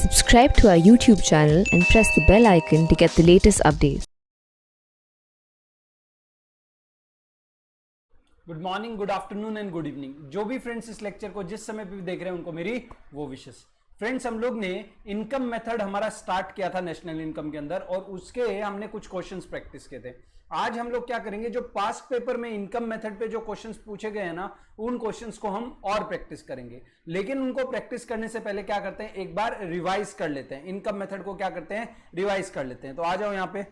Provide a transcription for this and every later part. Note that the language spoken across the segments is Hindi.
Subscribe to our YouTube channel and press the bell icon to get the latest updates. Good morning, good afternoon and good evening. जो भी फ्रेंड्स इस लेक्चर को जिस समय पे भी देख रहे हैं उनको मेरी वो विशेष। फ्रेंड्स, हम लोग ने इनकम मेथड हमारा स्टार्ट किया था नेशनल इनकम के अंदर और उसके हमने कुछ क्वेश्चंस प्रैक्टिस किए थे। आज हम लोग क्या करेंगे, जो पास्ट पेपर में इनकम मेथड पे जो क्वेश्चंस पूछे गए हैं ना, उन क्वेश्चंस को हम और प्रैक्टिस करेंगे। लेकिन उनको प्रैक्टिस करने से पहले क्या करते हैं, एक बार रिवाइज कर लेते हैं। इनकम मेथड को क्या करते हैं, रिवाइज कर लेते हैं। तो आ जाओ यहाँ पे।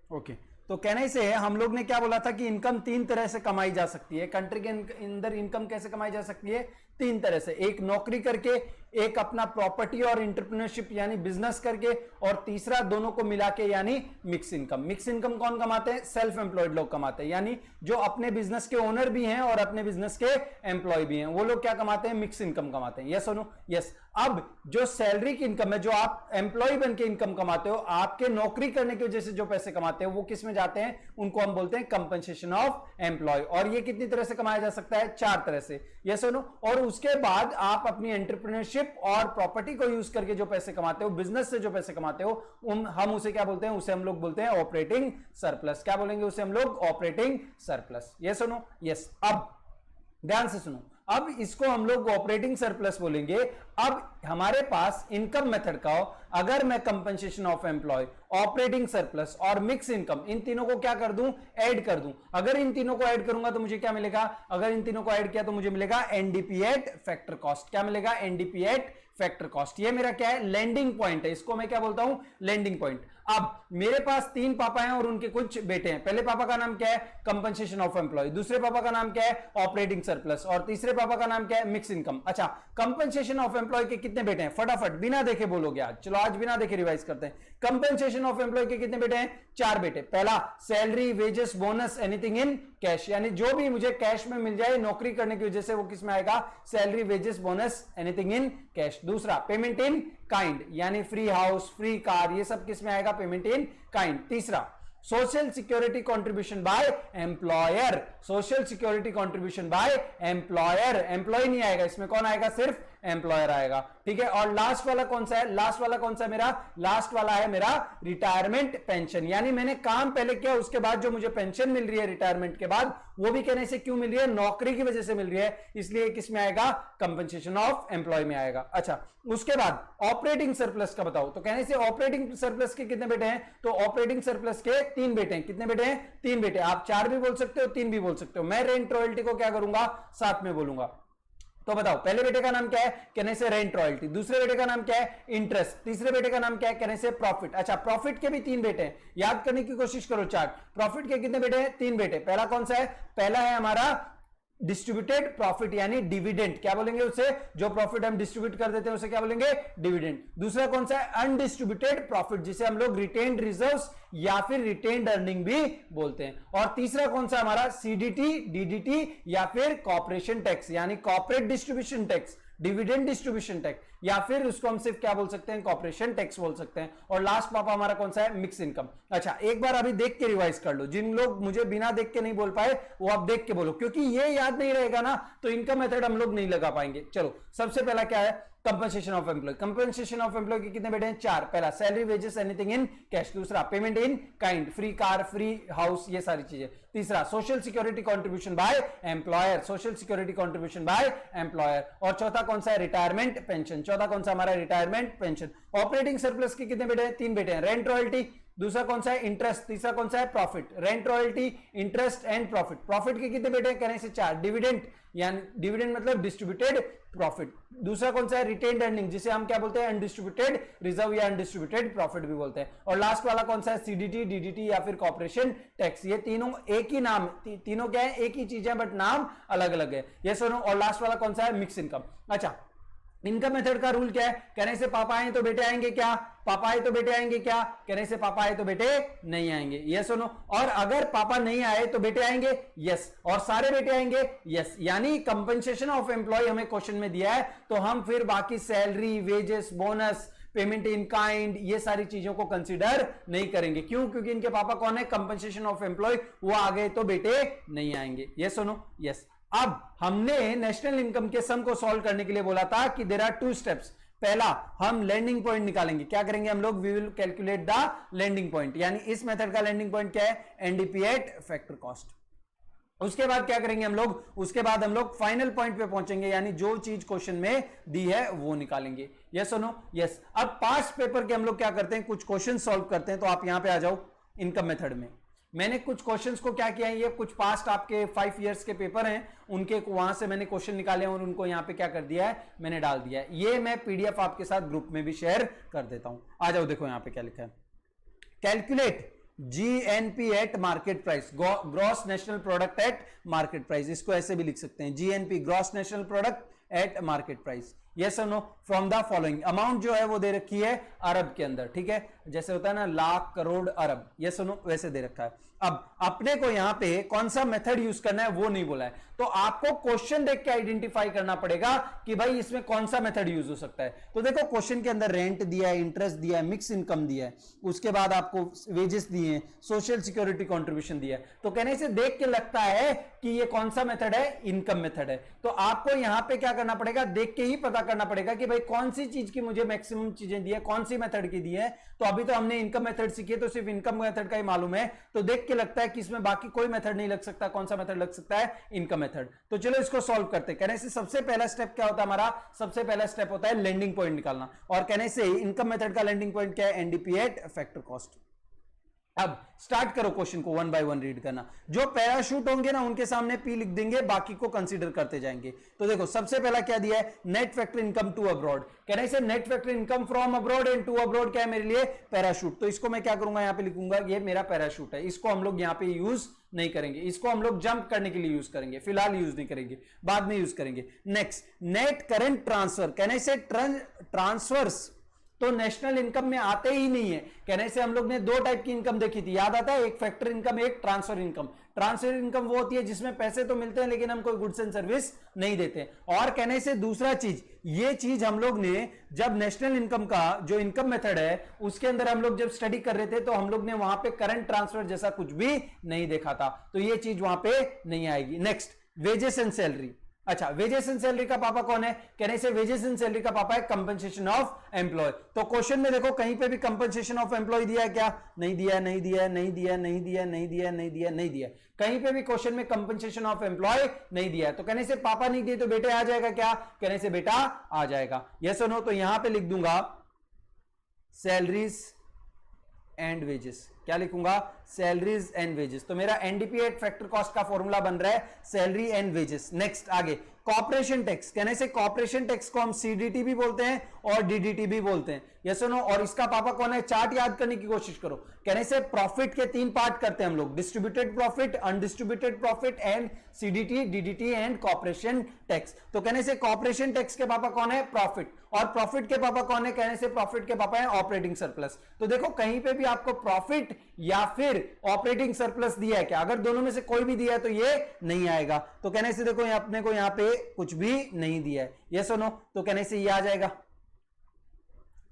ओके, तो कहने से हम लोग ने क्या बोला था कि इनकम तीन तरह से कमाई जा सकती है। कंट्री के अंदर इनकम कैसे कमाई जा सकती है, तीन तरह से। एक नौकरी करके, एक अपना प्रॉपर्टी और एंटरप्रेन्योरशिप यानी बिजनेस करके, और तीसरा दोनों को मिला के यानी मिक्स इनकम। मिक्स इनकम कौन कमाते हैं, सेल्फ एम्प्लॉयड लोग कमाते हैं, यानी जो अपने बिजनेस के ओनर भी हैं और अपने बिजनेस के एम्प्लॉय भी हैं, वो लोग क्या कमाते हैं, मिक्स इनकम कमाते हैं। यस और नो? यस। अब जो सैलरी की इनकम है, जो आप एम्प्लॉय बन के इनकम कमाते हो, आपके नौकरी करने की वजह से जो पैसे कमाते हो वो किस में जाते हैं, उनको हम बोलते हैं कंपनसेशन ऑफ एम्प्लॉय। और ये कितनी तरह से कमाया जा सकता है, चार तरह से। यस और नो? और उसके बाद आप अपनी एंटरप्रेन्योरशिप और प्रॉपर्टी को यूज करके जो पैसे कमाते हो, बिजनेस से जो पैसे कमाते हो, हम उसे क्या बोलते हैं, उसे हम लोग बोलते हैं ऑपरेटिंग सरप्लस। क्या बोलेंगे उसे हम लोग, ऑपरेटिंग सरप्लस। यस और नो? यस। अब ध्यान से सुनो, अब इसको हम लोग ऑपरेटिंग सरप्लस बोलेंगे। अब हमारे पास इनकम मेथड का हो, अगर मैं compensation of employ, operating surplus और मिक्स इनकम, इन तीनों को क्या कर दूं, ऐड कर दूं। अगर इन तीनों को ऐड करूंगा तो मुझे क्या मिलेगा, अगर इन तीनों को ऐड किया तो मुझे मिलेगा एनडीपी एट फैक्टर कॉस्ट। क्या मिलेगा, एनडीपी एट फैक्टर कॉस्ट। ये मेरा क्या है, लैंडिंग पॉइंट है। इसको मैं क्या बोलता हूं, लैंडिंग पॉइंट। अब मेरे पास तीन पापा हैं और उनके कुछ बेटे हैं। पहले पापा का नाम क्या है, कंपनसेशन ऑफ एम्प्लॉय। दूसरे पापा का नाम क्या है, ऑपरेटिंग सरप्लस। और तीसरे पापा का नाम क्या है, मिक्स इनकम। अच्छा, कंपनसेशन ऑफ एम्प्लॉय के कितने बेटे हैं, फटाफट बिना देखे बोलोगे आज। चलो आज बिना देखे रिवाइज करते हैं। कंपनसेशन ऑफ एम्प्लॉय के कितने बेटे हैं, चार बेटे। पहला, salary, wages, bonus, anything in cash, यानी जो भी मुझे कैश में मिल जाए नौकरी करने की वजह से, वो किस में आएगा, salary, wages, bonus, anything in cash. दूसरा, पेमेंट इन काइंड, यानी फ्री हाउस, फ्री कार, ये सब किस में आएगा, पेमेंट इन काइंड। तीसरा, social security contribution by employer. Social security contribution by employer, employ नहीं आएगा इसमें, कौन आएगा, सिर्फ एम्प्लॉयर आएगा। ठीक है। और लास्ट वाला कौन सा है, लास्ट वाला कौन सा है मेरा, लास्ट वाला है मेरा रिटायरमेंट पेंशन, यानी मैंने काम पहले किया, उसके बाद जो मुझे पेंशन मिल रही है रिटायरमेंट के बाद, वो भी कहने से क्यों मिल रही है, नौकरी की वजह से मिल रही है, इसलिए किस में आएगा, कंपनसेशन ऑफ एम्प्लॉय में आएगा। अच्छा, उसके बाद ऑपरेटिंग सरप्लस का बताओ, तो कहने से ऑपरेटिंग सरप्लस के कितने बेटे हैं, तो ऑपरेटिंग सरप्लस के तीन बेटे हैं। कितने बेटे हैं, तीन बेटे। आप चार भी बोल सकते हो, तीन भी बोल सकते हो। मैं रेंट रॉयल्टी को क्या करूंगा, साथ में बोलूंगा। तो बताओ, पहले बेटे का नाम क्या है, कहने से रेंट रॉयल्टी। दूसरे बेटे का नाम क्या है, इंटरेस्ट। तीसरे बेटे का नाम क्या है, कहने से प्रॉफिट। अच्छा, प्रॉफिट के भी तीन बेटे हैं, याद करने की कोशिश करो चार्ट। प्रॉफिट के कितने बेटे हैं, तीन बेटे। पहला कौन सा है, पहला है हमारा डिस्ट्रीब्यूटेड प्रॉफिट, यानी डिविडेंड। क्या बोलेंगे उसे, जो प्रॉफिट हम डिस्ट्रीब्यूट कर देते हैं उसे क्या बोलेंगे, डिविडेंड। दूसरा कौन सा है, अनडिस्ट्रीब्यूटेड प्रॉफिट, जिसे हम लोग रिटेन्ड रिजर्व्स या फिर रिटेन्ड अर्निंग भी बोलते हैं। और तीसरा कौन सा हमारा, सीडीटी, डीडीटी या फिर कॉर्पोरेशन टैक्स, यानी corporate distribution tax, dividend distribution tax, या फिर उसको हम सिर्फ क्या बोल सकते हैं, कॉर्पोरेशन टैक्स बोल सकते हैं। और लास्ट पापा हमारा कौन सा है, मिक्स इनकम। अच्छा, एक बार अभी देख के रिवाइज कर लो। जिन लोग मुझे बिना देख के नहीं बोल पाए वो आप देख के बोलो, क्योंकि ये याद नहीं रहेगा ना तो इनकम मेथड हम लोग नहीं लगा पाएंगे। चलो, सबसे पहला क्या है, compensation of employ. Compensation of employ के कितने बेटे हैं, चार। पहला, salary, wages, anything in cash. दूसरा, payment in kind, free car, free house, ये सारी चीजें। तीसरा, social security contribution by employer, social security contribution by employer. और चौथा कौन सा है, रिटायरमेंट पेंशन। चौथा कौन सा हमारा, रिटायरमेंट पेंशन। ऑपरेटिंग सरप्लस के कितने बेटे हैं, तीन बेटे हैं। रेंट रॉयल्टी, दूसरा कौन सा है, इंटरेस्ट। तीसरा कौन सा है, profit. Rent royalty, interest and profit. Profit के कितने बेटे हैं, कहने से चार। डिविडेंड, यानी डिविडेंड मतलब डिस्ट्रीब्यूटेड प्रॉफिट। दूसरा कौन सा है, रिटेन्ड अर्निंग, जिसे हम क्या बोलते हैं, अनडिस्ट्रीब्यूटेड रिजर्व या अनडिस्ट्रीब्यूटेड प्रॉफिट भी बोलते हैं। और लास्ट वाला कौन सा है, सीडीटी, डीडीटी या फिर कॉर्पोरेशन टैक्स। ये तीनों एक ही नाम, तीनों क्या है, एक ही चीज है बट नाम अलग अलग है। ये सुनो। और लास्ट वाला कौन सा है, मिक्स इनकम। अच्छा, इनकम मेथड का रूल क्या है, कहने से पापा आए तो बेटे आएंगे क्या, पापा आए तो बेटे आएंगे क्या, कहने से पापा आए तो बेटे नहीं आएंगे। यस और नो? और अगर पापा नहीं आए तो बेटे आएंगे, यस। और सारे बेटे आएंगे, यस। यानी कंपनसेशन ऑफ एम्प्लॉय हमें क्वेश्चन में दिया है, तो हम फिर बाकी salary, wages, bonus, payment in kind, ये सारी चीजों को कंसीडर नहीं करेंगे। क्यों, क्योंकि इनके पापा कौन है, कंपनसेशन ऑफ एम्प्लॉय, वो आ गए तो बेटे नहीं आएंगे। यस और नो? यस। अब हमने नेशनल इनकम के सम को सॉल्व करने के लिए बोला था कि देयर आर 2 स्टेप्स। पहला, हम लैंडिंग पॉइंट निकालेंगे। क्या करेंगे हम लोग? We will calculate the landing point, यानी इस मेथड का लैंडिंग पॉइंट क्या है? NDP at factor cost. उसके बाद क्या करेंगे हम लोग? उसके बाद हम लोग फाइनल पॉइंट पे पहुंचेंगे, यानी जो चीज क्वेश्चन में दी है वो निकालेंगे। यस और नो? यस। अब पास्ट पेपर के हम लोग क्या करते हैं, कुछ क्वेश्चन सॉल्व करते हैं। तो आप यहां पे आ जाओ इनकम मेथड में। मैंने कुछ क्वेश्चंस को क्या किया है, ये कुछ पास्ट आपके 5 इयर्स के पेपर हैं, उनके वहां से मैंने क्वेश्चन निकाले और उनको यहां पे क्या कर दिया है, मैंने डाल दिया है। ये मैं पीडीएफ आपके साथ ग्रुप में भी शेयर कर देता हूं। आ जाओ, देखो यहां पे क्या लिखा है। Calculate GNP at market price, gross national product at market price. इसको ऐसे भी लिख सकते हैं, GNP gross national product at market price. Yes और no? From the following. Amount जो है वो दे रखी है अरब के अंदर, ठीक है, जैसे होता है ना लाख करोड़ अरब, यस और नो, वैसे दे रखा है। अब अपने को यहां पे कौन सा मेथड यूज करना है वो नहीं बोला है, तो आपको क्वेश्चन देख के आइडेंटिफाई करना पड़ेगा कि भाई इसमें कौन सा मेथड यूज हो सकता है। तो देखो क्वेश्चन के अंदर रेंट दिया है, इंटरेस्ट दिया है, मिक्स इनकम दिया है, उसके बाद आपको वेजेस दिए हैं, सोशल सिक्योरिटी कंट्रीब्यूशन दिया है। तो कहने से देख के लगता है कि ये कौन सा मेथड है, इनकम मेथड है। तो आपको यहां पे क्या करना पड़ेगा, देख के ही पता करना पड़ेगा कि भाई कौन सी चीज की मुझे मैक्सिमम चीजें दी है, कौन सी मेथड की दी है। तो अभी तो हमने इनकम मेथड सीखी है, तो सिर्फ इनकम मेथड का ही मालूम है, तो देख के लगता है कि इसमें बाकी कोई मेथड नहीं लग सकता। कौन सा मेथड लग सकता है? Income method. तो चलो इसको सॉल्व करते हैं। कहने से सबसे पहला स्टेप क्या होता है हमारा? सबसे पहला स्टेप होता है लैंडिंग पॉइंट निकालना। और कहने से इनकम मेथड का लैंडिंग पॉइंट क्या है? NDP at factor cost. अब स्टार्ट करो क्वेश्चन को, 1 बाय 1 रीड करना। जो पैराशूट होंगे ना उनके सामने पी लिख देंगे, बाकी को कंसीडर करते जाएंगे। तो देखो सबसे पहला क्या दिया है? Net factor income to abroad. कहने से net factor income from abroad and to abroad क्या है मेरे लिए? पैराशूट। तो इसको मैं क्या करूंगा, यहां पे लिखूंगा ये मेरा पैराशूट है। इसको हम लोग यहां पे यूज नहीं करेंगे, इसको हम लोग जंप करने के लिए यूज करेंगे, फिलहाल यूज नहीं करेंगे, बाद में यूज करेंगे। Next, net current transfer. कहने से ट्रांसफर्स तो नेशनल इनकम में आते ही नहीं है। कहने से हम लोग ने 2 टाइप की इनकम देखी थी, याद आता है? एक फैक्टर इनकम, एक ट्रांसफर इनकम। ट्रांसफर इनकम वो होती है जिसमें पैसे तो मिलते हैं लेकिन हम कोई गुड्स एंड सर्विस नहीं देते। और कहने से दूसरा चीज, ये चीज हम लोग ने जब नेशनल इनकम का जो इनकम मेथड है उसके अंदर हम लोग जब स्टडी कर रहे थे तो हम लोग ने वहां पे करंट ट्रांसफर जैसा कुछ भी नहीं देखा था, तो ये चीज वहां पे नहीं आएगी। Next, wages and salary. अच्छा, वेजेस एंड सैलरी का पापा कौन है? कहने से वेजेस एंड सैलरी का पापा है कंपनसेशन ऑफ एम्प्लॉय। तो क्वेश्चन में देखो कहीं पे भी कंपनसेशन ऑफ एम्प्लॉय दिया है क्या? नहीं दिया, नहीं दिया, नहीं दिया, नहीं दिया, नहीं दिया, नहीं दिया, नहीं दिया। कहीं पे भी क्वेश्चन में कंपनसेशन ऑफ एम्प्लॉय नहीं दिया है। तो कहने से पापा नहीं दिए तो बेटे आ जाएगा क्या? कहने से बेटा आ जाएगा। यस और नो? तो यहां पे लिख दूंगा सैलरीज एंड वेजेस। क्या लिखूंगा? Salaries and wages. तो मेरा एनडीपी एट फैक्टर कॉस्ट का फॉर्मूला बन रहा है सैलरी एंड वेजेस। नेक्स्ट, आगे कॉर्पोरेशन टैक्स। कहने से कॉर्पोरेशन टैक्स को हम सीडीटी भी बोलते हैं और डीडीटी भी बोलते हैं। यस और नो? और इसका पापा कौन है? चार्ट याद करने की कोशिश करो। कहने से प्रॉफिट के 3 पार्ट करते हैं हम लोग, distributed profit, undistributed profit and CDT, DDT and corporation tax. तो कहने से कॉर्पोरेशन टैक्स के पापा कौन है? प्रॉफिट। और प्रॉफिट के पापा कौन है? कहने से प्रॉफिट के पापा है ऑपरेटिंग सरप्लस। तो देखो कहीं पे भी आपको प्रॉफिट या फिर ऑपरेटिंग सरप्लस दिया है क्या? अगर दोनों में से कोई भी दिया है तो ये नहीं आएगा। तो कहने से देखो अपने को यहां पे कुछ भी नहीं दिया है। यस और नो? तो कहने से ये आ जाएगा,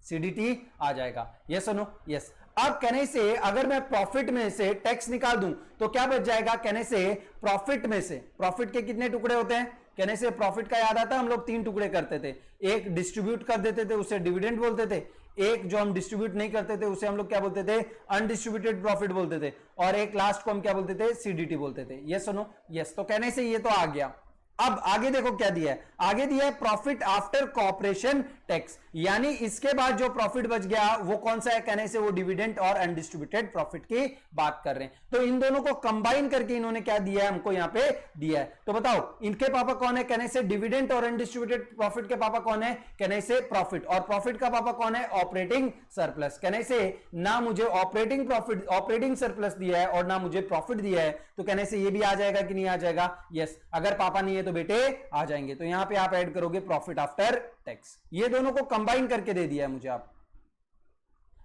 सीडीटी आ जाएगा। यस और नो? यस। अब कहने से अगर मैं प्रॉफिट में से टैक्स निकाल दूं तो क्या बच जाएगा? कहने से प्रॉफिट में से, प्रॉफिट के कितने टुकड़े होते हैं? कहने से प्रॉफिट का याद आता है हम लोग 3 टुकड़े करते थे। एक डिस्ट्रीब्यूट कर देते थे, उसे डिविडेंड बोलते थे। एक जो हम डिस्ट्रीब्यूट नहीं करते थे उसे हम लोग क्या बोलते थे? अनडिस्ट्रीब्यूटेड प्रॉफिट बोलते थे। और एक लास्ट को हम क्या बोलते थे? सीडीटी बोलते थे। यस और नो? यस। तो कहने से ये तो आ गया। अब आगे देखो क्या दिया है? आगे दिया है प्रॉफिट आफ्टर कॉर्पोरेशन टैक्स, यानी इसके बाद जो प्रॉफिट बच गया वो कौन सा है? कहने से वो डिविडेंड और अनडिस्ट्रीब्यूटेड प्रॉफिट की बात कर रहे हैं। तो इन दोनों को कंबाइन करके इन्होंने क्या दिया है? हमको यहां पे दिया है। तो बताओ इनके पापा कौन है? कहने से डिविडेंड और अनडिस्ट्रीब्यूटेड प्रॉफिट के पापा कौन है? कहने से प्रॉफिट। और प्रॉफिट का पापा कौन है? Operating surplus. कहने से ना मुझे ऑपरेटिंग प्रॉफिट, ऑपरेटिंग सरप्लस दिया है और ना मुझे प्रॉफिट दिया है, तो कहने से ये भी आ जाएगा कि नहीं आ जाएगा? यस। अगर पापा नहीं है तो बेटे आ जाएंगे। तो यहां पे आप ऐड करोगे प्रॉफिट आफ्टर टैक्स। ये दोनों को कंबाइन करके दे दिया है मुझे। आप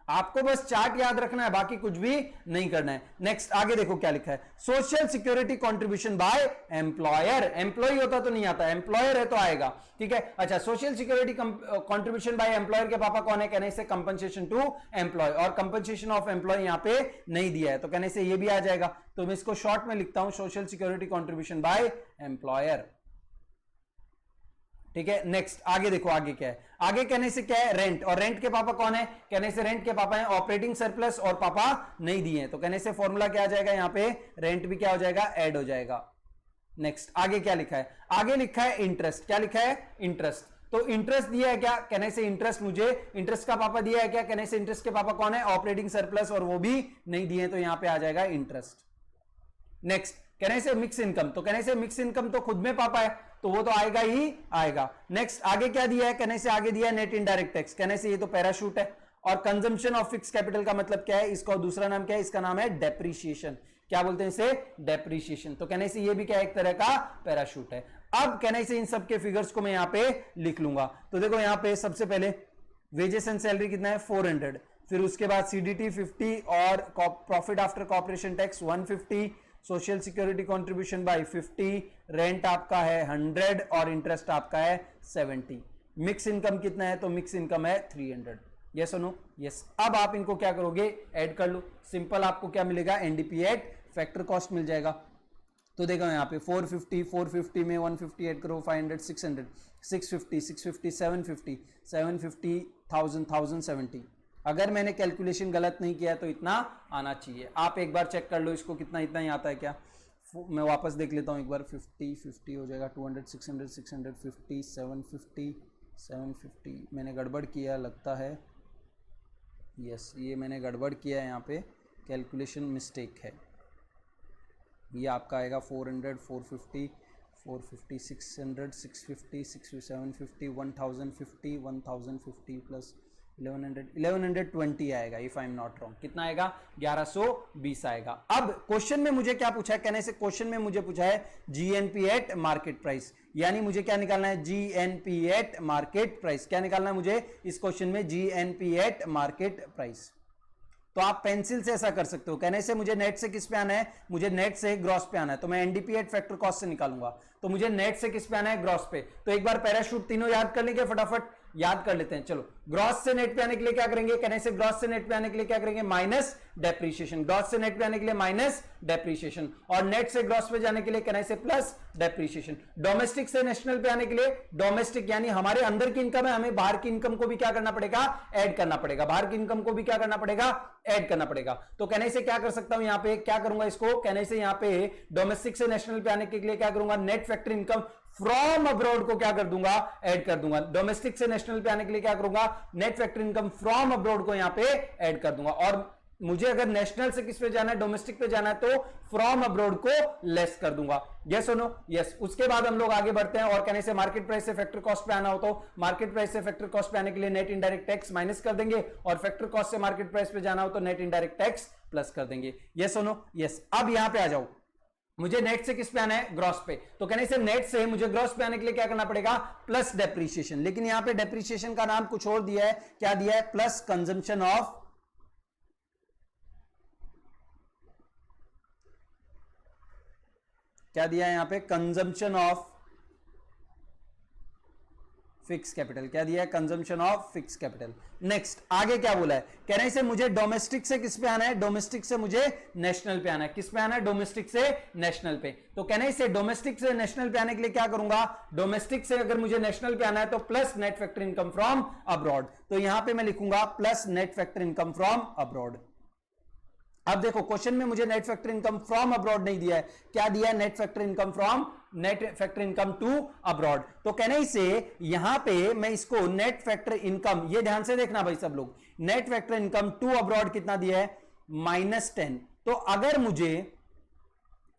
आपको बस चार्ट याद रखना है, बाकी कुछ भी नहीं करना है। नेक्स्ट आगे देखो क्या लिखा है, social security contribution by employer. Employ होता तो नहीं आता, एम्प्लॉयर है तो आएगा, ठीक है। अच्छा, social security contribution by employer के पापा कौन है, कहने से कंपनसेशन टू एम्प्लॉय, और कंपनसेशन ऑफ एम्प्लॉय यहां पे नहीं दिया है तो कहने से ये भी आ जाएगा। तो मैं इसको शॉर्ट में लिखता हूं, social security contribution by employer, ठीक है। नेक्स्ट आगे देखो आगे क्या है, आगे कहने से क्या है, रेंट, और रेंट के पापा कौन है, कहने से रेंट के पापा हैं ऑपरेटिंग सरप्लस, और पापा नहीं दिए हैं तो कहने से फॉर्मूला क्या आ जाएगा, यहां पे रेंट भी क्या हो जाएगा, ऐड हो जाएगा। नेक्स्ट आगे क्या लिखा है, आगे लिखा है इंटरेस्ट, क्या लिखा है, इंटरेस्ट। तो इंटरेस्ट दिया है क्या, कहने से इंटरेस्ट, मुझे इंटरेस्ट का पापा दिया है क्या, कहने से इंटरेस्ट के पापा कौन है, ऑपरेटिंग सरप्लस, और वो भी नहीं दिए तो यहां पे आ जाएगा इंटरेस्ट। नेक्स्ट कहने से मिक्स इनकम, तो कहने से मिक्स इनकम तो खुद में पापा है तो वो तो आएगा ही आएगा। नेक्स्ट आगे क्या दिया है, कहने से आगे दिया है नेट इनडायरेक्ट टैक्स, कहने से ये तो पैराशूट है। और कंजम्पशन ऑफ फिक्स कैपिटल का मतलब क्या है, इसका दूसरा नाम क्या है, इसका नाम है डेप्रीशिएशन। क्या बोलते हैं इसे, डेप्रीशिएशन। तो कहने से ये भी क्या है, एक तरह का पैराशूट है। अब कहने से इन सब के फिगर्स को मैं यहां पे लिख लूंगा। तो देखो यहां पे सबसे पहले वेजेस एंड सैलरी कितना है, 400, फिर उसके बाद सीडीटी 50, और profit after corporation tax 150, social security contribution bye 50, rent आपका है 100, और इंटरेस्ट आपका है 70। मिक्स इनकम कितना है, तो मिक्स इनकम है 300। यस और नो, यस। अब आप इनको क्या करोगे, ऐड कर लो। सिंपल आपको क्या मिलेगा, एनडीपी एट फैक्टर कॉस्ट मिल जाएगा। तो देखो यहाँ पे 450 में 150 ऐड करो, 500, 600, 650, 650, 750, 750, 1000, 1070। अगर मैंने कैलकुलेशन गलत नहीं किया तो इतना आना चाहिए। आप एक बार चेक कर लो इसको, कितना इतना ही आता है क्या। मैं वापस देख लेता हूँ एक बार, 50 50 हो जाएगा, 200 600 650 750 750। मैंने गड़बड़ किया लगता है, यस ये मैंने गड़बड़ किया है, यहाँ पे कैलकुलेशन मिस्टेक है। ये आपका आएगा 400 450 450 600 650 750 1050 1050 प्लस 1120 आएगा, if I am not wrong. कितना आएगा, 1120 आएगा। अब क्वेश्चन में मुझे क्या पूछा है, कहने से क्वेश्चन में मुझे पूछा है जीएनपी एट मार्केट प्राइस, यानी मुझे क्या निकालना है, जीएनपी एट मार्केट प्राइस। क्या निकालना है मुझे इस क्वेश्चन में, जीएनपी एट मार्केट प्राइस। तो आप पेंसिल से ऐसा कर सकते हो, कहने से मुझे नेट से किस पे आना है, मुझे नेट से ग्रॉस पे आना है, तो मैं एनडीपी एट फैक्टर कॉस्ट से निकालूंगा। तो मुझे नेट से किस पे आना है, ग्रॉस पे। तो एक बार पैराशूट तीनों याद कर लेंगे, फटाफट याद कर लेते हैं। चलो ग्रॉस से नेट पे आने के लिए क्या करेंगे, कहने से ग्रॉस से नेट पे आने के लिए क्या करेंगे, माइनस डेप्रीशिएशन। ग्रॉस से नेट पे आने के लिए माइनस डेप्रीशिएशन, और नेट से ग्रॉस पे जाने के लिए कहने से प्लस डेप्रीशिएशन। डोमेस्टिक से नेशनल पे आने के लिए, डोमेस्टिक यानी हमारे अंदर की इनकम है, हमें बाहर की इनकम को भी क्या करना पड़ेगा, ऐड करना पड़ेगा। बाहर की इनकम को भी क्या करना पड़ेगा, ऐड करना पड़ेगा। तो कहने से क्या कर सकता हूं, यहां पे क्या करूंगा इसको, कहने से यहां पे डोमेस्टिक से नेशनल पे आने के लिए क्या करूंगा, net factor income from abroad को क्या कर दूंगा, ऐड कर दूंगा। डोमेस्टिक से नेशनल पे आने के लिए क्या करूंगा, net factor income from abroad को यहां पे ऐड कर दूंगा। और मुझे अगर नेशनल से किस पे जाना है, डोमेस्टिक पे जाना है, तो फ्रॉम अब्रॉड को लेस कर दूंगा। यस और नो, यस। उसके बाद हम लोग आगे बढ़ते हैं, और कहने से मार्केट प्राइस से फैक्टर कॉस्ट पे आना हो तो मार्केट प्राइस से फैक्टर कॉस्ट पे आने के लिए नेट इनडायरेक्ट टैक्स माइनस कर देंगे, और फैक्टर कॉस्ट से मार्केट प्राइस पे जाना हो तो नेट इनडायरेक्ट टैक्स प्लस कर देंगे। यस और नो, यस। अब यहां पे आ जाओ, मुझे नेट से किस पे आना है, ग्रॉस पे। तो कहने से नेट से मुझे ग्रॉस पे आने के लिए क्या करना पड़ेगा, प्लस डेप्रीशिएशन। लेकिन यहां पे डेप्रीशिएशन का नाम कुछ और दिया है, क्या दिया है, प्लस कंजम्पशन ऑफ, क्या दिया है यहां पे, कंजम्पशन ऑफ फिक्स कैपिटल। क्या दिया है, consumption of fix capital. Next आगे क्या बोला है, कह रहे हैं मुझे डोमेस्टिक से किस पे आना है, डोमेस्टिक से मुझे नेशनल पे आना है। किस पे आना है, डोमेस्टिक से नेशनल पे। तो कहने से डोमेस्टिक से नेशनल पे आने के लिए क्या करूंगा, डोमेस्टिक से अगर मुझे नेशनल पे आना है तो plus net factor income from abroad. तो यहां पे मैं लिखूंगा plus net factor income from abroad. अब देखो क्वेश्चन में मुझे net factor income from abroad नहीं दिया है, क्या दिया है, net factor income from, net factor income to abroad. तो कहने से यहां पे मैं इसको नेट फैक्टर इनकम, ये ध्यान से देखना भाई सब लोग, net factor income to abroad कितना दिया है, -10। तो अगर मुझे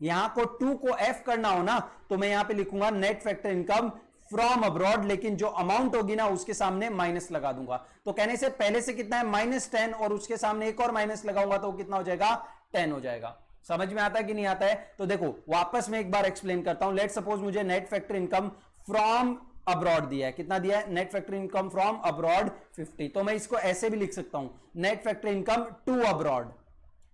यहां को 2 को एफ करना हो ना, तो मैं यहां पे लिखूंगा net factor income from abroad, लेकिन जो अमाउंट होगी ना उसके सामने माइनस लगा दूंगा। तो कहने से पहले से कितना है, -10, और उसके सामने एक और माइनस लगाऊंगा तो कितना हो जाएगा, 10 हो जाएगा। समझ में आता है कि नहीं आता है। तो देखो वापस मैं एक बार एक्सप्लेन करता हूं। लेट सपोज मुझे net factor income from abroad दिया है, कितना दिया है, net factory income from abroad 50। तो मैं इसको ऐसे भी लिख सकता हूं, net factory income to abroad.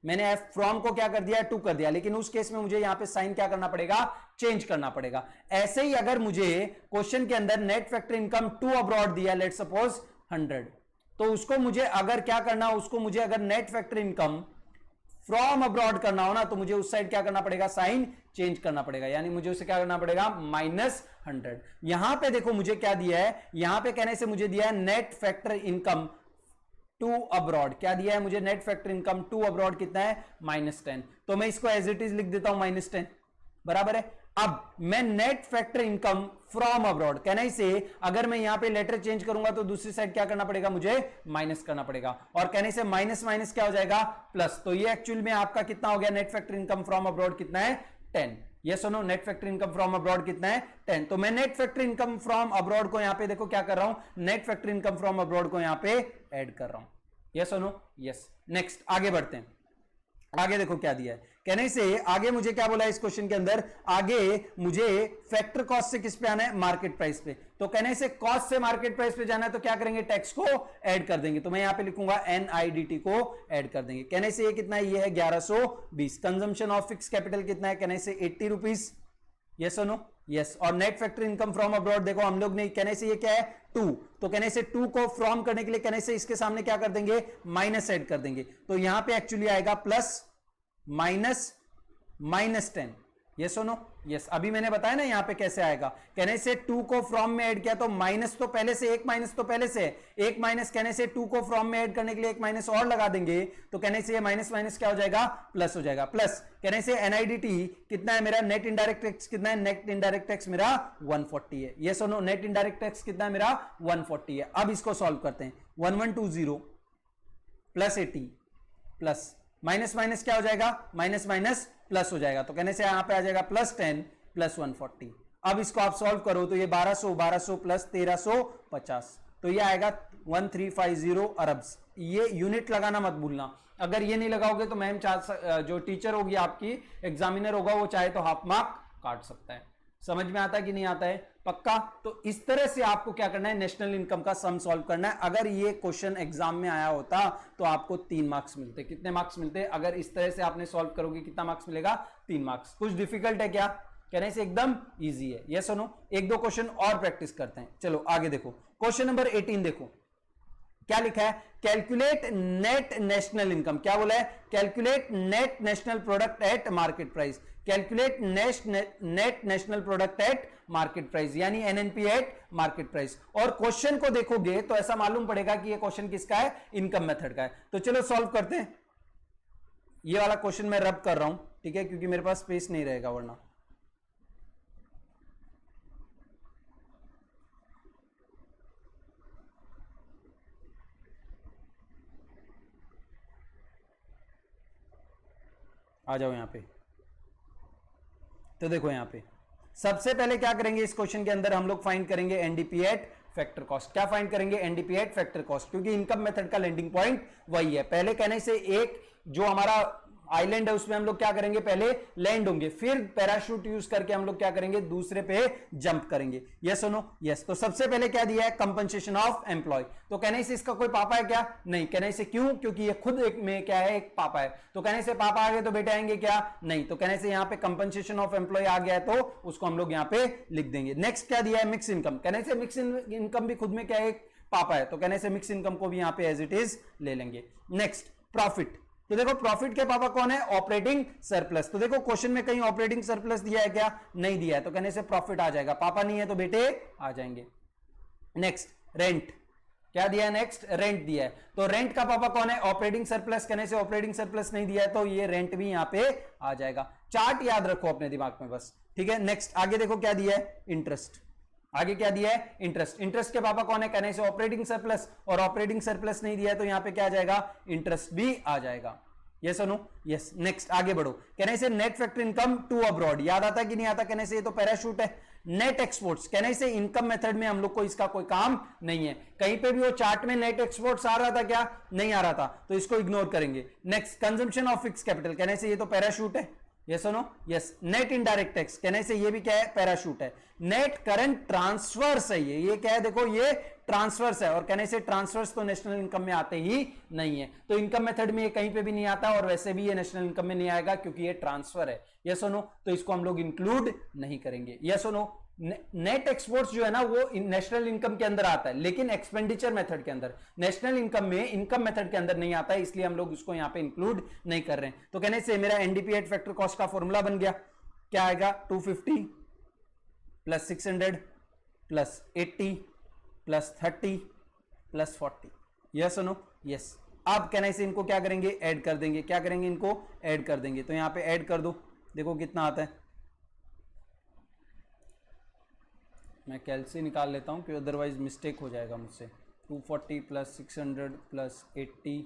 मैंने एफ फ्रॉम को क्या कर दिया, टू कर दिया, लेकिन उस केस में मुझे यहां पे साइन क्या करना पड़ेगा, चेंज करना पड़ेगा। ऐसे ही अगर मुझे क्वेश्चन के अंदर net factory income to abroad दिया, लेट सपोज 100, तो उसको मुझे अगर क्या करना, उसको मुझे अगर net factory income from abroad करना हो ना, तो मुझे उस साइड क्या करना पड़ेगा, साइन चेंज करना पड़ेगा, यानी मुझे उसे क्या करना पड़ेगा, -100। यहां पे देखो मुझे क्या दिया है, यहां पे कहने से मुझे दिया है net factor income to abroad, क्या दिया है मुझे, net factor income to abroad कितना है, -10। तो मैं इसको एज इट इज लिख देता हूं -10, बराबर है। अब मैं net factor income from abroad कहने से अगर मैं यहां पे लेटर चेंज करूंगा तो दूसरी साइड क्या करना पड़ेगा, मुझे माइनस करना पड़ेगा, और कहने से माइनस माइनस क्या हो जाएगा, प्लस। तो ये एक्चुअल में आपका कितना हो गया, net factor income from abroad कितना है, 10। ये सुनो, net factor income from abroad कितना है, 10। तो मैं net factor income from abroad को यहां पे देखो क्या कर रहा हूं, net factor income from abroad को यहां पे ऐड कर रहा हूं। यस सुनो, यस। नेक्स्ट आगे बढ़ते हैं, आगे देखो क्या दिया है, कहने से आगे मुझे क्या बोला है इस क्वेश्चन के अंदर, आगे मुझे फैक्टर कॉस्ट से किस पे आना है, मार्केट प्राइस पे। तो कहने से कॉस्ट से मार्केट प्राइस पे जाना है तो क्या करेंगे, टैक्स को ऐड कर देंगे। तो मैं यहां पे लिखूंगा NIDT को ऐड कर देंगे। कहने से ये कितना है, ये है 1120। कंजम्पशन ऑफ फिक्स कैपिटल कितना है, कहने से 80 रुपीज। यस और नो, यस। और net factor income from abroad देखो हम लोग ने, कहने से ये क्या है, 2। तो कहने से 2 को फ्रॉम करने के लिए कहने से इसके सामने क्या कर देंगे, माइनस ऐड कर देंगे। तो यहां पे एक्चुअली आएगा प्लस -10। यस और नो, यस। अभी मैंने बताया ना यहां पे कैसे आएगा, कहने से 2 को फ्रॉम में ऐड किया तो माइनस तो पहले से, एक माइनस तो पहले से, एक माइनस कहने से 2 को फ्रॉम में ऐड करने के लिए एक माइनस और लगा देंगे, तो कहने से ये माइनस माइनस क्या हो जाएगा, प्लस हो जाएगा। प्लस कहने से NIDT कितना है मेरा, नेट इनडायरेक्ट टैक्स कितना है, नेट इनडायरेक्ट टैक्स मेरा 140 है। यस और नो, नेट इनडायरेक्ट टैक्स कितना है मेरा, 140 है। अब इसको सॉल्व करते हैं, 1120 प्लस 80 प्लस माइनस माइनस क्या हो जाएगा, माइनस माइनस प्लस हो जाएगा। तो कहने से यहां पे आ जाएगा +10 प्लस 140। अब इसको आप सॉल्व करो तो ये 1200 प्लस 1350, तो ये आएगा 1350 अरब्स। ये यूनिट लगाना मत भूलना, अगर ये नहीं लगाओगे तो मैम जो टीचर होगी आपकी, एग्जामिनर होगा, वो चाहे तो हाफ मार्क काट सकता है। समझ में आता है कि नहीं आता है, पक्का। तो इस तरह से आपको क्या करना है, नेशनल इनकम का सम सॉल्व करना है। अगर ये क्वेश्चन एग्जाम में आया होता तो आपको 3 मार्क्स मिलते। कितने मार्क्स मिलते, अगर इस तरह से आपने सॉल्व करोगे कितना मार्क्स मिलेगा, 3 मार्क्स। कुछ डिफिकल्ट है क्या, कहने से एकदम इजी है। यस सुनो, एक दो क्वेश्चन और प्रैक्टिस करते हैं। चलो आगे देखो, क्वेश्चन नंबर 18 देखो क्या लिखा है, कैलकुलेट नेट नेशनल इनकम। क्या बोला है, calculate net national product at market price. Calculate net national product at market price, यानी NNP एट मार्केट प्राइस। और क्वेश्चन को देखोगे तो ऐसा मालूम पड़ेगा कि ये क्वेश्चन किसका है, इनकम मेथड का है। तो चलो सॉल्व करते हैं। ये वाला क्वेश्चन मैं रब कर रहा हूं, ठीक है, क्योंकि मेरे पास स्पेस नहीं रहेगा वरना। आ जाओ यहां पे। तो देखो यहां पे सबसे पहले क्या करेंगे, इस क्वेश्चन के अंदर हम लोग फाइंड करेंगे NDP एट फैक्टर कॉस्ट। क्या फाइंड करेंगे, NDP एट फैक्टर कॉस्ट, क्योंकि इनकम मेथड का लैंडिंग पॉइंट वही है। पहले कहने से एक जो हमारा आइलैंड है उसमें हम लोग क्या करेंगे, पहले लैंड होंगे, फिर पैराशूट यूज करके हम लोग क्या करेंगे, दूसरे पे जंप करेंगे। यस और नो, यस। तो सबसे पहले क्या दिया है, कंपनसेशन ऑफ एम्प्लॉय। तो कहने से इसका कोई पापा है क्या, नहीं। कहने से क्यों, क्योंकि ये खुद एक में क्या है, एक पापा है। तो कहने से पापा आ गए तो बेटे आएंगे क्या, नहीं। तो कहने से यहां पे कंपनसेशन ऑफ एम्प्लॉय आ गया है तो उसको हम लोग यहां पे लिख देंगे। नेक्स्ट क्या दिया है, मिक्स इनकम। कहने से मिक्स इनकम भी खुद में क्या है, एक पापा है। तो कहने से मिक्स इनकम को भी यहां पे एज इट इज ले लेंगे। Next profit. तो देखो प्रॉफिट के पापा कौन है, ऑपरेटिंग सरप्लस। तो देखो क्वेश्चन में कहीं ऑपरेटिंग सरप्लस दिया है क्या, नहीं दिया है। तो कहने से प्रॉफिट आ जाएगा, पापा नहीं है तो बेटे आ जाएंगे। Next rent. क्या दिया है, नेक्स्ट रेंट दिया है। तो रेंट का पापा कौन है, ऑपरेटिंग सरप्लस। कहने से ऑपरेटिंग सरप्लस नहीं दिया है तो ये रेंट भी यहां पे आ जाएगा। चार्ट याद रखो अपने दिमाग में बस, ठीक है। नेक्स्ट आगे देखो क्या दिया है, इंटरेस्ट। आगे क्या दिया है, इंटरेस्ट। इंटरेस्ट के पापा कौन है, कहने से ऑपरेटिंग सरप्लस, और ऑपरेटिंग सरप्लस नहीं दिया है तो यहां पे क्या आ जाएगा, इंटरेस्ट भी आ जाएगा। यस और नो, यस। नेक्स्ट आगे बढ़ो, कहने से net factor income to abroad. याद आता है कि नहीं आता, कहने से ये तो पैराशूट है। नेट एक्सपोर्ट्स, कहने से इनकम मेथड में हम लोग को इसका कोई काम नहीं है। कहीं पे भी वो चार्ट में नेट एक्सपोर्ट्स आ रहा था क्या, नहीं आ रहा था, तो इसको इग्नोर करेंगे। Next consumption of fix capital, कहने से ये तो पैराशूट है। यस और no, yes. Net indirect tax कहने से ये भी क्या है, पैराशूट है। नेट करंट ट्रांसफर्स है, ये क्या है, देखो ये ट्रांसफर्स है, और कहने से ट्रांसफर्स तो नेशनल इनकम में आते ही नहीं है, तो इनकम मेथड में ये कहीं पे भी नहीं आता, और वैसे भी ये नेशनल इनकम में नहीं आएगा क्योंकि ये ट्रांसफर है। यस और नो, तो इसको हम लोग इंक्लूड नहीं करेंगे। यस और नो, नेट एक्सपोर्ट्स जो है ना वो नेशनल इनकम के अंदर आता है, लेकिन एक्सपेंडिचर मेथड के अंदर, नेशनल इनकम में इनकम मेथड के अंदर नहीं आता है, इसलिए हम लोग उसको यहां पे इंक्लूड नहीं कर रहे हैं। तो कहने से मेरा एनडीपी एट फैक्टर कॉस्ट का फॉर्मूला बन गया, क्या आएगा, 250 plus 600 plus 80 plus 30 plus 40। Yes और नो, यस। अब कहने से इनको क्या करेंगे, ऐड कर देंगे, क्या करेंगे, इनको ऐड कर देंगे। तो यहां पे ऐड कर दो, देखो कितना आता है। मैं कैलसी निकाल लेता हूं क्योंकि अदरवाइज मिस्टेक हो जाएगा मुझसे। 240 प्लस 600 प्लस 80,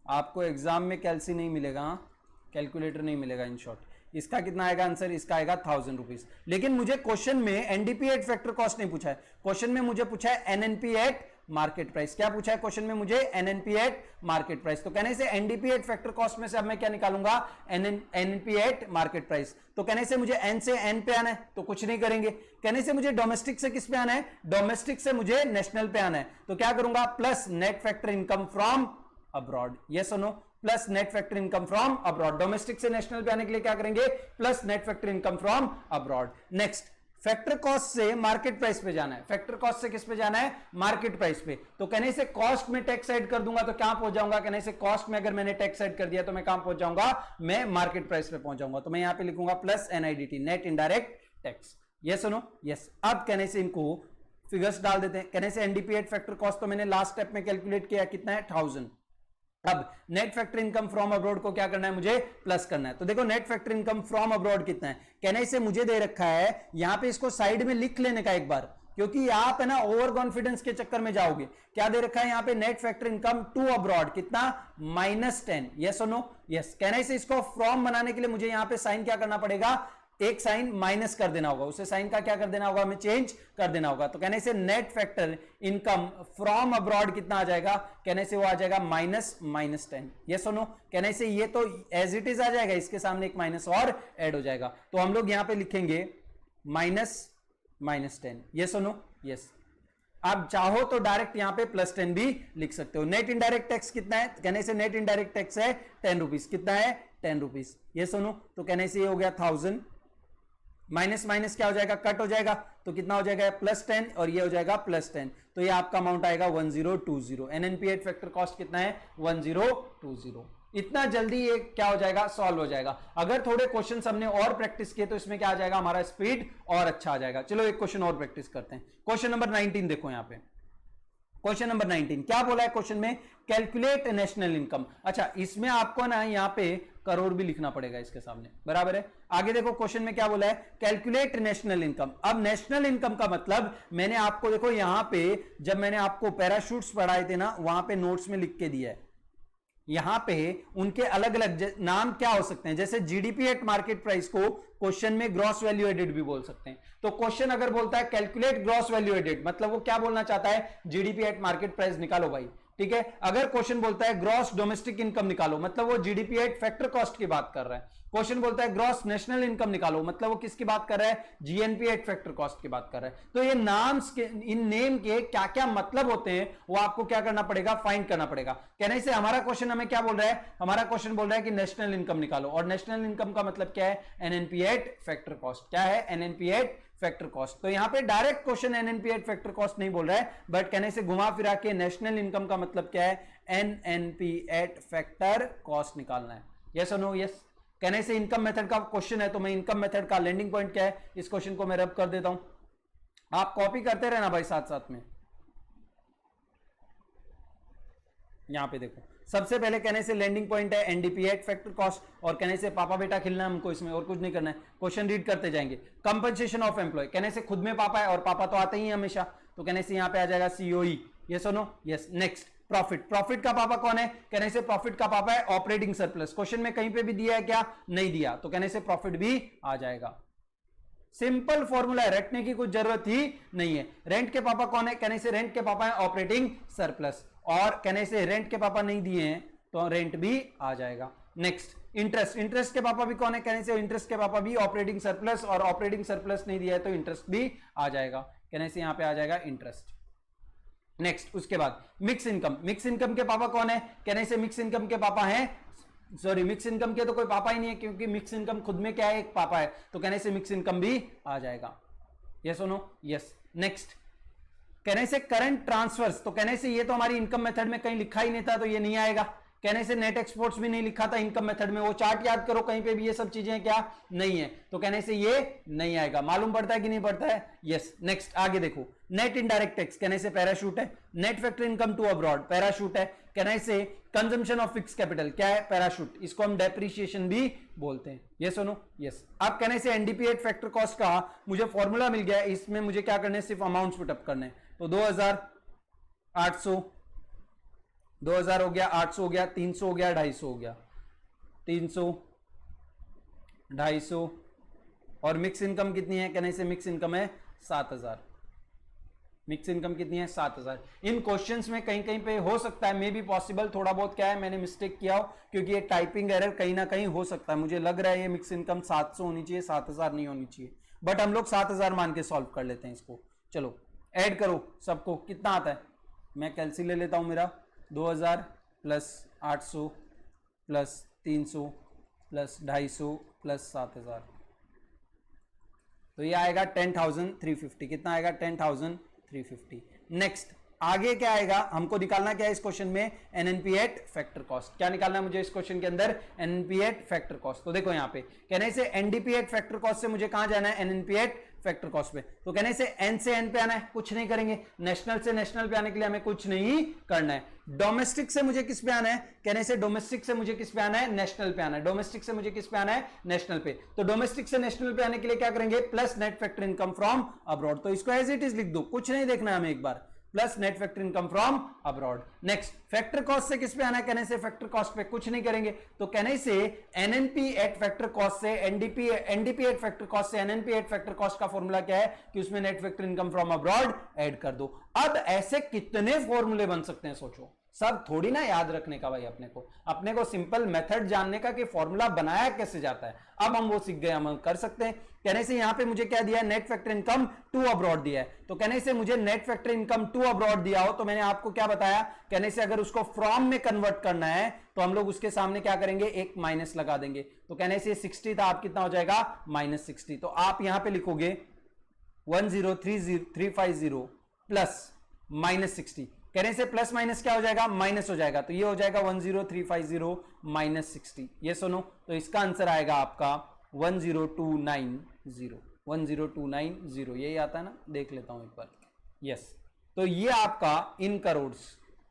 आपको एग्जाम में कैलसी नहीं मिलेगा, कैलकुलेटर नहीं मिलेगा इन शॉर्ट। इसका कितना आएगा आंसर, इसका आएगा 1000 रुपीज। लेकिन मुझे क्वेश्चन में एनडीपी एट फैक्टर कॉस्ट नहीं पूछा है, क्वेश्चन में मुझे पूछा है एनएनपी एट मार्केट प्राइस। क्या पूछा है क्वेश्चन में मुझे, एनएनपी एट मार्केट प्राइस। तो कहने से एनडीपी एट फैक्टर कॉस्ट में से अब मैं क्या निकालूंगा, एनएनपी एट मार्केट प्राइस। तो कहने से मुझे एन से एन पे आना है, तो कुछ नहीं करेंगे। कहने से मुझे डोमेस्टिक से किस पे आना है, डोमेस्टिक से मुझे नेशनल पे आना है, तो क्या करूंगा, plus net factor income from abroad. Yes और no, plus net factor income from abroad. Domestic से नेशनल पे आने के लिए क्या करेंगे, plus net factor income from abroad. Next, factor cost से मार्केट प्राइस पे जाना है, फैक्टर कॉस्ट से किस पे जाना है, मार्केट प्राइस पे। तो कहने से कॉस्ट में टैक्स ऐड कर दूंगा तो कहां पहुंच जाऊंगा, कहने से कॉस्ट में अगर मैंने टैक्स ऐड कर दिया तो मैं कहां पहुंच जाऊंगा, मैं मार्केट प्राइस पे पहुंच जाऊंगा। तो मैं यहां पे लिखूंगा plus NIDT, net indirect tax. Yes और नो, यस। अब कहने से इनको फिगर्स डाल देते हैं। कहने से एनडीपी एट फैक्टर कॉस्ट तो मैंने लास्ट स्टेप में कैलकुलेट किया, कितना है, 1000। अब net factor income from abroad को क्या करना है, मुझे प्लस करना है। तो देखो net factor income from abroad कितना है, कहने से मुझे दे रखा है, यहां पे इसको साइड में लिख लेने का एक बार, क्योंकि आप है ना ओवर कॉन्फिडेंस के चक्कर में जाओगे। क्या दे रखा है यहां पे, net factor income to abroad कितना, -10। यस और नो, यस। कहने से इसको फ्रॉम बनाने के लिए मुझे यहां पे साइन क्या करना पड़ेगा, एक साइन माइनस कर देना होगा, उसे साइन का क्या कर देना होगा, हमें चेंज कर देना होगा। तो कहने से net factor income from abroad कितना आ जाएगा, कहने से वो आ जाएगा -10। यस और नो, कहने से ये तो एज इट इज आ जाएगा, इसके सामने एक माइनस और ऐड हो जाएगा। तो हम लोग यहां पे लिखेंगे -10। यस और नो, यस। आप चाहो तो डायरेक्ट यहां पे +10 भी लिख सकते हो। नेट इनडायरेक्ट टैक्स कितना है, कहने से नेट इनडायरेक्ट टैक्स है 10 रुपीज, कितना है, 10 रुपीज। यस और नो, तो कहने से ये हो गया 1000, माइनस माइनस क्या हो जाएगा, कट हो जाएगा, तो कितना हो जाएगा, +10, और ये हो जाएगा +10, तो ये आपका अमाउंट आएगा 1020। एनएनपी एट फैक्टर कॉस्ट कितना है, 1020। इतना जल्दी ये क्या हो जाएगा, सॉल्व हो जाएगा। अगर थोड़े क्वेश्चन हमने और प्रैक्टिस किए तो इसमें क्या आ जाएगा, हमारा स्पीड और अच्छा आ जाएगा। चलो एक क्वेश्चन और प्रैक्टिस करते हैं। क्वेश्चन नंबर 19 देखो यहां पे, क्वेश्चन नंबर 19 क्या बोला है क्वेश्चन में, कैलकुलेट नेशनल इनकम। अच्छा, इसमें आपको ना यहां पे करोड़ भी लिखना पड़ेगा इसके सामने, बराबर है। आगे देखो क्वेश्चन में क्या बोला है, कैलकुलेट नेशनल इनकम। अब नेशनल इनकम का मतलब मैंने आपको देखो यहां पे, जब मैंने आपको पैराशूट्स पढ़ाए थे ना, वहां पे नोट्स में लिख के दिया है। यहां पे उनके अलग अलग नाम क्या हो सकते हैं, जैसे जीडीपी एट मार्केट प्राइस को क्वेश्चन में ग्रॉस वैल्यू एडेड भी बोल सकते हैं। तो क्वेश्चन अगर बोलता है कैलकुलेट ग्रॉस वैल्यू एडेड, मतलब वो क्या बोलना चाहता है, जीडीपी एट मार्केट प्राइस निकालो भाई, ठीक है। अगर क्वेश्चन बोलता है ग्रॉस डोमेस्टिक इनकम निकालो, मतलब वो जीडीपी एट फैक्टर कॉस्ट की बात कर रहा है। क्वेश्चन बोलता है ग्रॉस नेशनल इनकम निकालो, मतलब वो किसकी बात कर रहा है, जीएनपी एट फैक्टर कॉस्ट की बात कर रहा है। तो ये नाम्स के, इन नेम के क्या क्या मतलब होते हैं वो आपको क्या करना पड़ेगा, फाइंड करना पड़ेगा। कहने से हमारा क्वेश्चन हमें क्या बोल रहा है, हमारा क्वेश्चन बोल रहा है कि नेशनल इनकम निकालो, और नेशनल इनकम का मतलब क्या है, एनएनपी एट फैक्टर कॉस्ट। क्या है, एनएनपी एट फैक्टर कॉस्ट। तो यहां पे direct question NNP eight factor cost नहीं बोल रहा है, बट कहने से घुमा फिरा के नेशनल इनकम का मतलब क्या है, एनएनपी एट फैक्टर कॉस्ट निकालना है। यस और नो, यस। कहने से इनकम मेथड का क्वेश्चन है, तो मैं इनकम मेथड का लैंडिंग पॉइंट क्या है, इस क्वेश्चन को मैं रब कर देता हूं, आप कॉपी करते रहना भाई साथ साथ में। यहां पे देखो, सबसे पहले कहने से लैंडिंग पॉइंट है एनडीपी एट फैक्टर कॉस्ट, और कहने से पापा बेटा खेलना है हमको, इसमें और कुछ नहीं करना है। क्वेश्चन रीड करते जाएंगे। कंपनसेशन ऑफ एम्प्लॉय, कहने से खुद में पापा है, और पापा तो आते ही है हमेशा, तो कहने से यहां पे आ जाएगा सीओई। यस और no, yes. Next, profit. Profit का पापा कौन है, कहने से प्रॉफिट का पापा है ऑपरेटिंग सरप्लस। क्वेश्चन में कहीं पे भी दिया है क्या, नहीं दिया, तो कहने से प्रॉफिट भी आ जाएगा। सिंपल फॉर्मूला है, रटने की कुछ जरूरत ही नहीं है। रेंट के पापा कौन है, कहने से रेंट के पापा है ऑपरेटिंग सरप्लस, और कहने से रेंट के पापा नहीं दिए हैं तो रेंट भी आ जाएगा। नेक्स्ट, इंटरेस्ट, इंटरेस्ट के पापा भी कौन है, कहने से इंटरेस्ट के पापा भी ऑपरेटिंग सरप्लस, और ऑपरेटिंग सरप्लस नहीं दिया है तो इंटरेस्ट भी आ जाएगा, कहने से यहां पे आ जाएगा इंटरेस्ट। नेक्स्ट उसके बाद मिक्स इनकम, मिक्स इनकम के पापा कौन है, कहने से मिक्स इनकम के पापा हैं, सॉरी मिक्स इनकम के तो कोई पापा ही नहीं है क्योंकि मिक्स इनकम खुद में क्या है, एक पापा है, तो कहने से मिक्स इनकम भी आ जाएगा। यस और नो, यस। नेक्स्ट कहने से करंट ट्रांसफर्स, तो कहने से ये तो हमारी इनकम मेथड में कहीं लिखा ही नहीं था तो ये नहीं आएगा, कहने से नेट एक्सपोर्ट्स भी नहीं लिखा था इनकम मेथड में, वो चार्ट याद करो कहीं पे भी ये सब चीजें क्या नहीं है, तो कहने से ये नहीं आएगा। मालूम पड़ता है कि नहीं पड़ता है, यस। नेक्स्ट आगे देखो, नेट इनडायरेक्ट टैक्स, कहने से पैराशूट है, net factor income to abroad parachute है, कहने से कंजम्पशन ऑफ फिक्स कैपिटल क्या है, पैराशूट, इसको हम डेप्रिसिएशन भी बोलते हैं। ये सुनो, यस। अब कहने से एनडीपीए फैक्टर कॉस्ट का मुझे फॉर्मूला मिल गया, इसमें मुझे क्या करना है, सिर्फ अमाउंट पुटअप करने, तो 2800, 2000 हो गया, 800 हो गया, 300 हो गया, 250 हो गया, 300, 250, और मिक्स इनकम कितनी है, कहने से मिक्स इनकम है 7000, मिक्स इनकम कितनी है 7000। इन क्वेश्चंस में कहीं कहीं पे हो सकता है, मे बी पॉसिबल थोड़ा बहुत क्या है मैंने मिस्टेक किया हो, क्योंकि ये टाइपिंग एरर कहीं ना कहीं हो सकता है, मुझे लग रहा है ये मिक्स इनकम 700 होनी चाहिए, 7000 नहीं होनी चाहिए, बट हम लोग 7000 मान के सॉल्व कर लेते हैं इसको। चलो ऐड करो सबको, कितना आता है, मैं कैलसी ले लेता हूं, मेरा 2000 प्लस 800 प्लस 300 प्लस 250 प्लस 7000, तो ये आएगा 10,350, कितना आएगा 10,350। नेक्स्ट आगे क्या आएगा, हमको निकालना क्या है इस क्वेश्चन में, एनएनपी एट फैक्टर कॉस्ट, क्या निकालना है मुझे इस क्वेश्चन के अंदर, एनएनपी एट फैक्टर कॉस्ट। तो देखो यहाँ पे कहने से एनडीपी एट फैक्टर कॉस्ट से मुझे कहां जाना है, एनएनपी एट फैक्टर कॉस्ट पे, तो कहने से एन से एन पे आना है, कुछ नहीं करेंगे, नेशनल से नेशनल पे आने के लिए हमें कुछ नहीं करना है, डोमेस्टिक से मुझे किस पे आना है, कहने से डोमेस्टिक से मुझे किस पे आना है, नेशनल पे आना है, डोमेस्टिक से मुझे किस पे आना है, नेशनल पे, तो डोमेस्टिक से नेशनल पे आने के लिए क्या करेंगे, plus net factor income from abroad, तो इसको एज इट इज लिख दो, कुछ नहीं देखना है हमें एक बार, plus net factor income from abroad. Next factor cost से किस पे आना है, कहने से फैक्टर कॉस्ट पे कुछ नहीं करेंगे, तो कहने से एनएनपी एट फैक्टर कॉस्ट से एनडीपी एट फैक्टर कॉस्ट से एनएनपी एट फैक्टर कॉस्ट का फॉर्मूला क्या है कि उसमें net factor income from abroad add कर दो। अब ऐसे कितने फॉर्मूले बन सकते हैं सोचो, सब थोड़ी ना याद रखने का भाई, अपने को सिंपल मेथड जानने का कि फॉर्मूला बनाया कैसे जाता है, अब हम वो सीख गए, हम कर सकते हैं। कहने से यहां पे मुझे क्या दिया है, net factor income to abroad दिया है, तो कहने से मुझे net factor income to abroad दिया हो तो मैंने आपको क्या बताया, कहने से अगर उसको फ्रॉम में कन्वर्ट करना है तो हम लोग उसके सामने क्या करेंगे, एक माइनस लगा देंगे, तो कहने से 60 था, आप कितना हो जाएगा -60, तो आप यहां पे लिखोगे 10350 प्लस -60, कहने से प्लस माइनस क्या हो जाएगा, माइनस हो जाएगा, तो ये हो जाएगा 10350 -60, ये सुनो, तो इसका आंसर आएगा आपका 10290, 10290, यही आता है ना, देख लेता हूं एक बार, यस। तो ये आपका इन करोड़,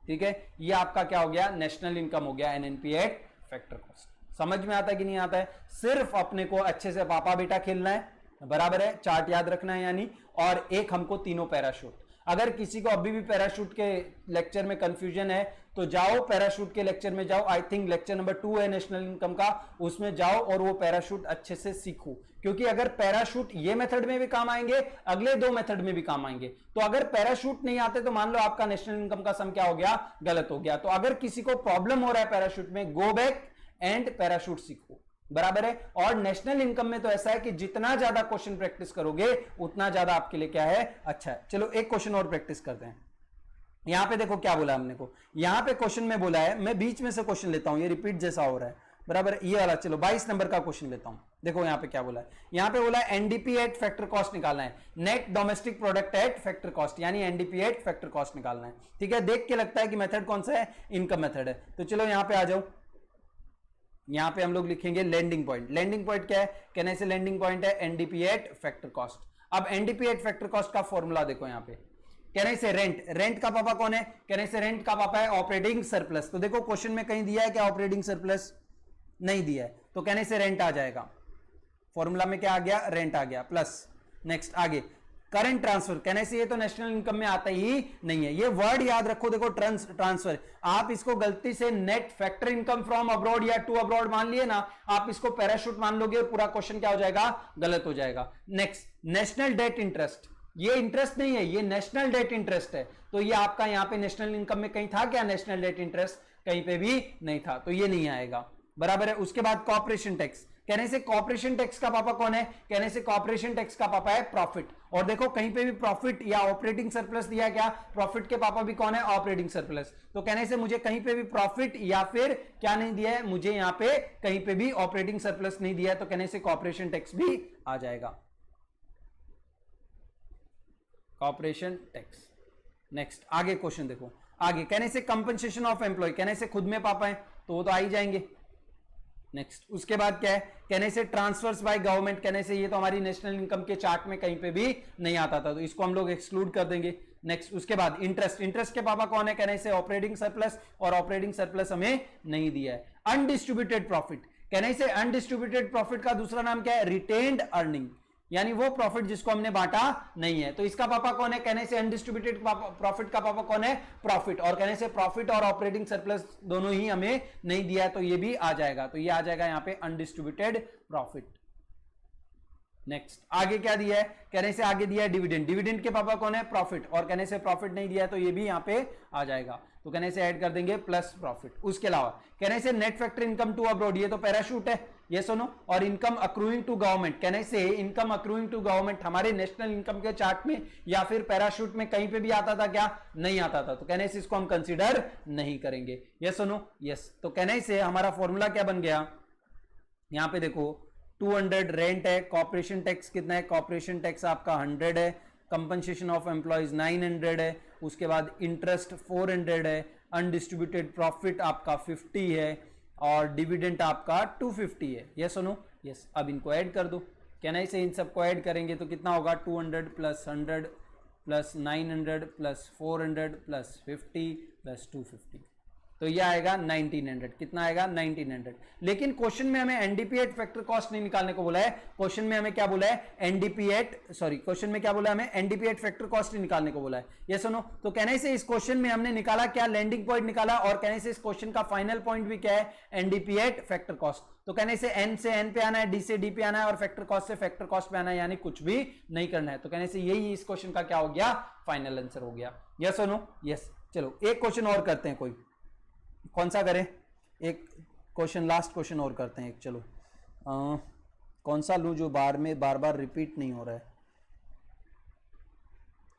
ठीक है, ये आपका क्या हो गया, नेशनल इनकम हो गया, एनएनपी एट फैक्टर कॉस्ट। समझ में आता है कि नहीं आता है, सिर्फ अपने को अच्छे से पापा बेटा खेलना है, बराबर है, चार्ट याद रखना है यानी, और एक हमको तीनों पैराशूट। अगर किसी को अभी भी पैराशूट के लेक्चर में कंफ्यूजन है तो जाओ पैराशूट के लेक्चर में जाओ, आई थिंक लेक्चर नंबर 2 है नेशनल इनकम का, उसमें जाओ और वो पैराशूट अच्छे से सीखो, क्योंकि अगर पैराशूट ये मेथड में भी काम आएंगे, अगले 2 मेथड में भी काम आएंगे। तो अगर पैराशूट नहीं आते तो मान लो आपका नेशनल इनकम का सम क्या हो गया, गलत हो गया। तो अगर किसी को प्रॉब्लम हो रहा है पैराशूट में, गो बैक एंड पैराशूट सीखो, बराबर है। और नेशनल इनकम में तो ऐसा है कि जितना ज्यादा क्वेश्चन प्रैक्टिस करोगे उतना ज्यादा आपके लिए क्या है, अच्छा है। चलो एक क्वेश्चन और प्रैक्टिस करते हैं। यहां पे देखो क्या बोला हमने को, यहां पे क्वेश्चन में बोला है, मैं बीच में से क्वेश्चन लेता हूं, ये रिपीट जैसा हो रहा है, बराबर, ये वाला। चलो 22 नंबर का क्वेश्चन लेता हूं, देखो यहां पे क्या बोला है, यहां पे बोला है एनडीपी एट फैक्टर कॉस्ट निकालना है, net domestic product at factor cost, यानी एनडीपी एट फैक्टर कॉस्ट निकालना है। ठीक है, देख के लगता है कि मेथड कौन सा है, इनकम मेथड है। तो चलो यहां पे आ जाओ, यहां पे हम लोग लिखेंगे लैंडिंग पॉइंट। लैंडिंग पॉइंट क्या है, कहने से लैंडिंग पॉइंट है एनडीपी एट फैक्टर कॉस्ट। अब एनडीपी एट फैक्टर कॉस्ट का फॉर्मूला देखो यहां पे, कहने से रेंट, रेंट का पापा कौन है, कहने से रेंट का पापा है ऑपरेटिंग सरप्लस। तो देखो क्वेश्चन में कहीं दिया है क्या ऑपरेटिंग सरप्लस, नहीं दिया है, तो कहने से रेंट आ जाएगा, फॉर्मूला में क्या आ गया, रेंट आ गया, प्लस नेक्स्ट आगे करंट ट्रांसफर, कहने से ये तो नेशनल इनकम में आता ही नहीं है, ये वर्ड याद रखो, देखो ट्रांसफर, आप इसको गलती से net factor income from abroad या टू अब्रॉड मान लिए ना, आप इसको पैराशूट मान लोगे, पूरा क्वेश्चन क्या हो जाएगा, गलत हो जाएगा। नेक्स्ट नेशनल डेट इंटरेस्ट, ये इंटरेस्ट नहीं है, ये नेशनल डेट इंटरेस्ट है, तो ये आपका यहाँ पे नेशनल इनकम में कहीं था क्या नेशनल डेट इंटरेस्ट, कहीं पे भी नहीं था, तो ये नहीं आएगा, बराबर है। उसके बाद कॉर्पोरेशन टैक्स, कहने से कॉर्पोरेशन टैक्स का पापा कौन है, कहने से कॉर्पोरेशन टैक्स का पापा है प्रॉफिट। और देखो कहीं पे भी प्रॉफिट या ऑपरेटिंग सरप्लस दिया क्या, प्रॉफिट के पापा भी कौन है, ऑपरेटिंग सरप्लस। तो कहने से मुझे कहीं पे भी प्रॉफिट या फिर क्या नहीं दिया है, मुझे यहां पे कहीं पे भी ऑपरेटिंग सरप्लस नहीं दिया है, तो कहने से कॉर्पोरेशन टैक्स भी आ जाएगा, कॉर्पोरेशन टैक्स। नेक्स्ट आगे क्वेश्चन देखो, आगे कहने से कंपनसेशन ऑफ एम्प्लॉय, कहने से खुद में पापा है तो वो तो आ ही जाएंगे। नेक्स्ट उसके बाद क्या है, कहने से ट्रांसफर्स बाय गवर्नमेंट, कहने से ये तो हमारी नेशनल इनकम के चार्ट में कहीं पे भी नहीं आता था, तो इसको हम लोग एक्सक्लूड कर देंगे। नेक्स्ट उसके बाद इंटरेस्ट, इंटरेस्ट के पापा कौन है, कहने से ऑपरेटिंग सरप्लस, और ऑपरेटिंग सरप्लस हमें नहीं दिया है। अनडिस्ट्रीब्यूटेड प्रॉफिट, कहने से अनडिस्ट्रीब्यूटेड प्रॉफिट का दूसरा नाम क्या है, रिटेन्ड अर्निंग, यानी वो प्रॉफिट जिसको हमने बांटा नहीं है। तो इसका पापा कौन है, कहने से अनडिस्ट्रीब्यूटेड प्रॉफिट का पापा कौन है, प्रॉफिट। और कहने से प्रॉफिट और ऑपरेटिंग सरप्लस दोनों ही हमें नहीं दिया है, तो ये भी आ जाएगा, तो ये आ जाएगा यहां पे अनडिस्ट्रीब्यूटेड प्रॉफिट। नेक्स्ट आगे क्या दिया है, कहने से आगे दिया है डिविडेंड, डिविडेंड के पापा कौन है, प्रॉफिट। और कहने से प्रॉफिट नहीं दिया है, तो ये भी यहां पे आ जाएगा, तो कहने से ऐड कर देंगे प्लस प्रॉफिट। उसके अलावा कहने से net factor income to abroad, ये तो पैराशूट है, ये सुनो। और इनकम अक्रूइंग टू गवर्नमेंट, कहने से इनकम अक्रूइंग टू गवर्नमेंट हमारे नेशनल इनकम के चार्ट में या फिर पैराशूट में कहीं पे भी आता था क्या, नहीं आता था, तो कहने से इसको हम कंसीडर नहीं करेंगे। ये सुनो, यस। तो कहने से हमारा फॉर्मूला क्या बन गया, यहां पे देखो 200 रेंट है, कॉर्पोरेशन टैक्स कितना है, कॉर्पोरेशन टैक्स आपका 100 है, कंपनसेशन ऑफ एम्प्लॉयज 900 है, उसके बाद इंटरेस्ट 400 है, अनडिस्ट्रीब्यूटेड प्रॉफिट आपका 50 है, और डिविडेंड आपका 250 है। ये सुनो, यस। अब इनको ऐड कर दो, कहना से इन सबको ऐड करेंगे तो कितना होगा, 200 plus 100 plus 900 plus 400 plus 50 plus 250, तो ये आएगा 1900। कितना आएगा, 1900। लेकिन क्वेश्चन में हमें एनडीपीएट फैक्टर कॉस्ट नहीं निकालने को बोला है, क्वेश्चन में हमें क्या बोला है, क्वेश्चन में क्या बोला है, हमें एनडीपीएट फैक्टर कॉस्ट नहीं निकालने को बोला है। ये सुनो, तो कहने से इस क्वेश्चन में हमने निकाला क्या, लैंडिंग पॉइंट निकाला, और कहने से इस क्वेश्चन का फाइनल पॉइंट भी क्या है, एनडीपीएट फैक्टर कॉस्ट। तो कहने से एन से एन पे आना है, डी से डी पे आना है, और फैक्टर कॉस्ट से फैक्टर कॉस्ट पे आना है, यानी कुछ भी नहीं करना है। तो कहने से यही इस क्वेश्चन का क्या हो गया, फाइनल आंसर हो गया। यस और नो, यस। चलो एक क्वेश्चन और करते हैं, कोई कौन सा करें, एक क्वेश्चन, लास्ट क्वेश्चन और करते हैं एक। चलो कौन सा लूं जो बार बार रिपीट नहीं हो रहा है,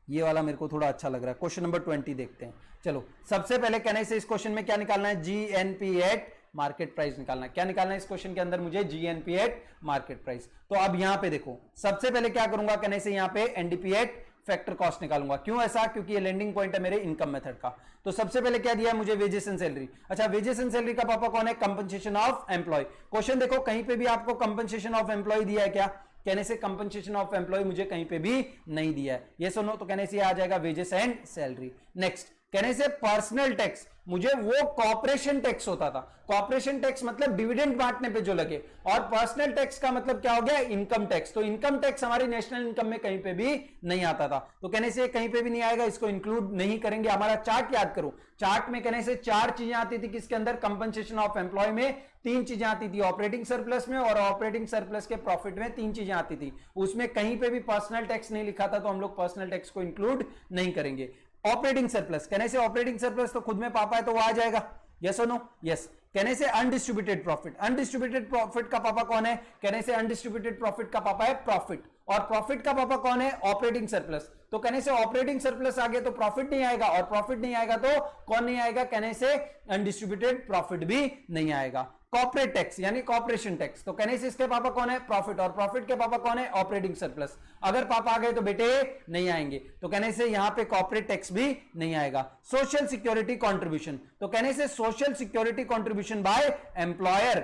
ये वाला मेरे को थोड़ा अच्छा लग रहा है। क्वेश्चन नंबर 20 देखते हैं। चलो सबसे पहले कहने से इस क्वेश्चन में क्या निकालना है, जीएनपी एट मार्केट प्राइस निकालना है। क्या निकालना है इस क्वेश्चन के अंदर मुझे, जीएनपी एट मार्केट प्राइस। तो अब यहां पे देखो, सबसे पहले क्या करूंगा, कहने से यहां पे एनडीपी एट फैक्टर कॉस्ट निकालूंगा। क्यों ऐसा, क्योंकि ये लैंडिंग पॉइंट है मेरे इनकम मेथड का। तो सबसे पहले क्या दिया है मुझे, वेजेस एंड सैलरी। अच्छा, वेजेस एंड सैलरी का पापा कौन है, कंपनसेशन ऑफ एम्प्लॉय। क्वेश्चन देखो कहीं पे भी आपको कंपनसेशन ऑफ एम्प्लॉय दिया है क्या, कहने से कंपनसेशन ऑफ एम्प्लॉय मुझे कहीं पे भी नहीं दिया है। ये सुनो, तो कहने से आ जाएगा वेजेस एंड सैलरी। नेक्स्ट कहने से पर्सनल टैक्स, मुझे वो कॉर्पोरेशन टैक्स होता था, कॉर्पोरेशन टैक्स मतलब डिविडेंड बांटने पे जो लगे, और पर्सनल टैक्स का मतलब क्या हो गया, इनकम टैक्स। तो इनकम टैक्स हमारी नेशनल इनकम में कहीं पे भी नहीं आता था, तो कहने से कहीं पे भी नहीं आएगा, इसको इंक्लूड नहीं करेंगे। हमारा चार्ट याद करो, चार्ट में कहने से 4 चीजें आती थी, किसके अंदर, कंपनसेशन ऑफ एम्प्लॉय में 3 चीजें आती थी, ऑपरेटिंग सरप्लस में, और ऑपरेटिंग सरप्लस के प्रॉफिट में 3 चीजें आती थी। उसमें कहीं पे भी पर्सनल टैक्स नहीं लिखा था, तो हम लोग पर्सनल टैक्स को इंक्लूड नहीं करेंगे। ऑपरेटिंग सरप्लस, कहने से ऑपरेटिंग सरप्लस तो खुद में पापा है, तो वो आ जाएगा। यस और नो, यस। कहने से अनडिस्ट्रीब्यूटेड प्रॉफिट, अनडिस्ट्रीब्यूटेड प्रॉफिट का पापा कौन है, कहने से अनडिस्ट्रीब्यूटेड प्रॉफिट का पापा है प्रॉफिट, और प्रॉफिट का पापा कौन है, ऑपरेटिंग सरप्लस। तो कहने से ऑपरेटिंग सरप्लस आ गया तो प्रॉफिट नहीं आएगा, और प्रॉफिट नहीं आएगा तो कौन नहीं आएगा, कहने से अनडिस्ट्रीब्यूटेड प्रॉफिट भी नहीं आएगा। कॉर्पोरेट टैक्स यानी कॉर्पोरेशन टैक्स, तो कहने से इसके पापा कौन है, प्रॉफिट, और प्रॉफिट के पापा कौन है, ऑपरेटिंग सरप्लस। अगर पापा आ गए तो बेटे नहीं आएंगे, तो कहने से यहां पे कॉर्पोरेट टैक्स भी नहीं आएगा। सोशल सिक्योरिटी कंट्रीब्यूशन, तो कहने से social security contribution by employer,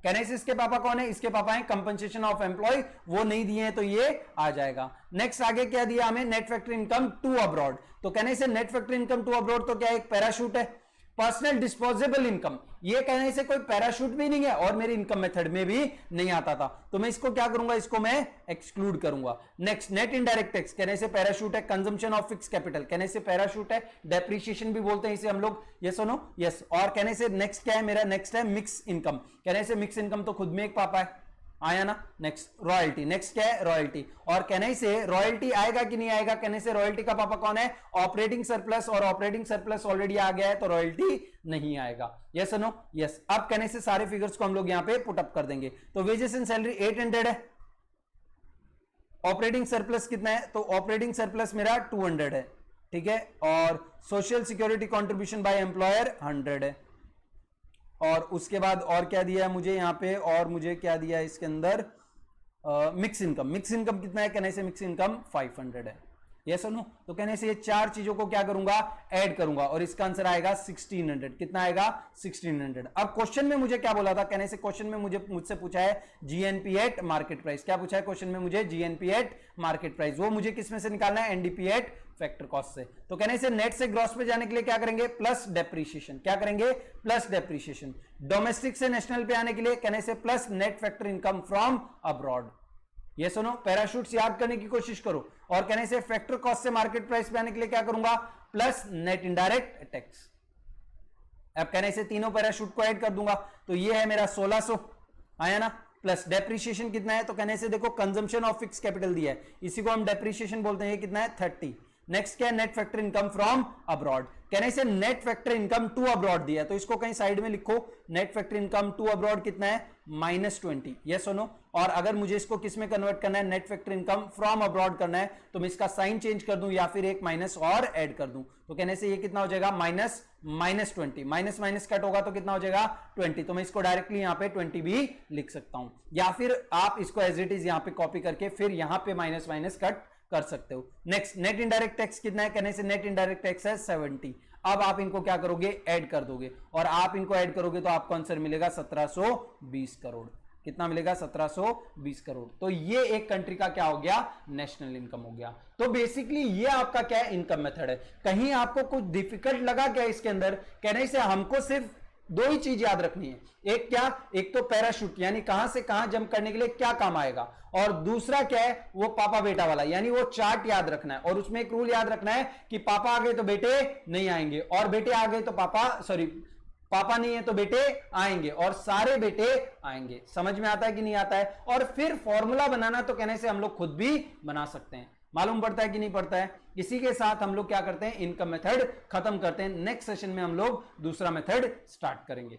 कहने से इसके पापा कौन है, इसके पापा है कंपनसेशन ऑफ एम्प्लॉय, वो नहीं दिए हैं, तो ये आ जाएगा। नेक्स्ट आगे क्या दिया हमें, net factor income to abroad, तो कहने से net factor income to abroad तो क्या एक पैराशूट है। पर्सनल डिस्पोजेबल इनकम, ये कहने से कोई पैराशूट भी नहीं है, और मेरी इनकम मेथड में भी नहीं आता था, तो मैं इसको क्या करूंगा, इसको मैं एक्सक्लूड करूंगा। नेक्स्ट नेट इनडायरेक्ट टैक्स, कहने से पैराशूट है। कंजम्पशन ऑफ फिक्स कैपिटल, कहने से पैराशूट है, डेप्रिसिएशन भी बोलते हैं इसे हम लोग। यस और नो, यस। और कहने से नेक्स्ट क्या है मेरा, नेक्स्ट है मिक्स इनकम, कहने से मिक्स इनकम तो खुद में एक पापा है, आया ना। नेक्स्ट रॉयल्टी, नेक्स्ट क्या है रॉयल्टी, और कहने से रॉयल्टी आएगा कि नहीं आएगा, कहने से रॉयल्टी का पापा कौन है ऑपरेटिंग सरप्लस, और ऑपरेटिंग सरप्लस ऑलरेडी आ गया है तो रॉयल्टी नहीं आएगा। Yes no yes. अब कहने से सारे फिगर्स को हम लोग यहां पे पुटअप कर देंगे। तो वेजेस एंड सैलरी 800 है, ऑपरेटिंग सरप्लस कितना है, तो ऑपरेटिंग सरप्लस मेरा 200 है, ठीक है, और social security contribution by employer 100 है, और उसके बाद और क्या दिया है मुझे यहाँ पे, और मुझे क्या दिया है इसके अंदर मिक्स इनकम, मिक्स इनकम कितना है, कहने से मिक्स इनकम 500 है। यस और नो, तो कहने से ये चार चीजों को क्या करूंगा ऐड करूंगा, और इसका आंसर आएगा 1600। कितना आएगा 1600। अब क्वेश्चन में मुझे क्या बोला था, कहने से क्वेश्चन में मुझसे पूछा है जीएनपी एट मार्केट प्राइस। क्या पूछा है क्वेश्चन में मुझे, जीएनपी एट मार्केट प्राइस, वो मुझे किसमें से निकालना है, एनडीपी एट फैक्टर कॉस्ट से। तो कहने से नेट से ग्रॉस पे जाने के लिए क्या करेंगे, प्लस डेप्रीशिएशन। क्या करेंगे, प्लस डेप्रीशिएशन। डोमेस्टिक से नेशनल पे आने के लिए कहने से plus net factor income from abroad. ये सुनो, पैराशूट्स याद करने की कोशिश करो, और कहने से फैक्टर कॉस्ट से मार्केट प्राइस पे आने के लिए क्या करूंगा, प्लस नेट इनडायरेक्ट टैक्स। अब कहने से तीनों पैराशूट को ऐड कर दूंगा, तो ये है मेरा 1600 आया ना, प्लस डेप्रीशिएशन कितना है, तो कहने से देखो कंजम्पशन ऑफ फिक्स कैपिटल दिया है, इसी को हम डेप्रीशिएशन बोलते हैं, ये कितना है 30। नेक्स्ट क्या है, net factor income from abroad. कहने से net factor income to abroad दिया है, तो इसको कहीं साइड में लिखो, net factor income to abroad कितना है -20। यस और नो। और अगर मुझे इसको किस में कन्वर्ट करना है, net factor income from abroad करना है, तो मैं इसका साइन चेंज कर दूं या फिर एक माइनस और ऐड कर दूं, तो कहने से ये कितना हो जाएगा -20। माइनस माइनस कट होगा तो कितना हो जाएगा 20, तो मैं इसको डायरेक्टली यहां पे 20 भी लिख सकता हूं, या फिर आप इसको एज इट इज यहां पे कॉपी करके फिर यहां पे माइनस माइनस कट कर सकते हो। नेक्स्ट नेट इनडायरेक्ट टैक्स कितना है, कहने से नेट इनडायरेक्ट टैक्स है 70। अब आप इनको क्या करोगे, ऐड कर दोगे, और आप इनको ऐड करोगे तो आपको आंसर मिलेगा 1720 करोड़। कितना मिलेगा 1720 करोड़। तो ये एक कंट्री का क्या हो गया, नेशनल इनकम हो गया। तो बेसिकली ये आपका क्या है, इनकम मेथड है। कहीं आपको कुछ डिफिकल्ट लगा क्या इसके अंदर, कहने से हमको सिर्फ दो ही चीज याद रखनी है, एक क्या, एक तो पैराशूट यानी कहां से कहां जंप करने के लिए क्या काम आएगा, और दूसरा क्या है वो पापा बेटा वाला, यानी वो चार्ट याद रखना है, और उसमें एक रूल याद रखना है कि पापा आ गए तो बेटे नहीं आएंगे, और बेटे आ गए तो पापा नहीं है तो बेटे आएंगे, और सारे बेटे आएंगे। समझ में आता है कि नहीं आता है। और फिर फॉर्मूला बनाना तो कहने से हम लोग खुद भी बना सकते हैं, मालूम पड़ता है कि नहीं पड़ता है। इसी के साथ हम लोग क्या करते हैं, इनकम मेथड खत्म करते हैं। नेक्स्ट सेशन में हम लोग दूसरा मेथड स्टार्ट करेंगे।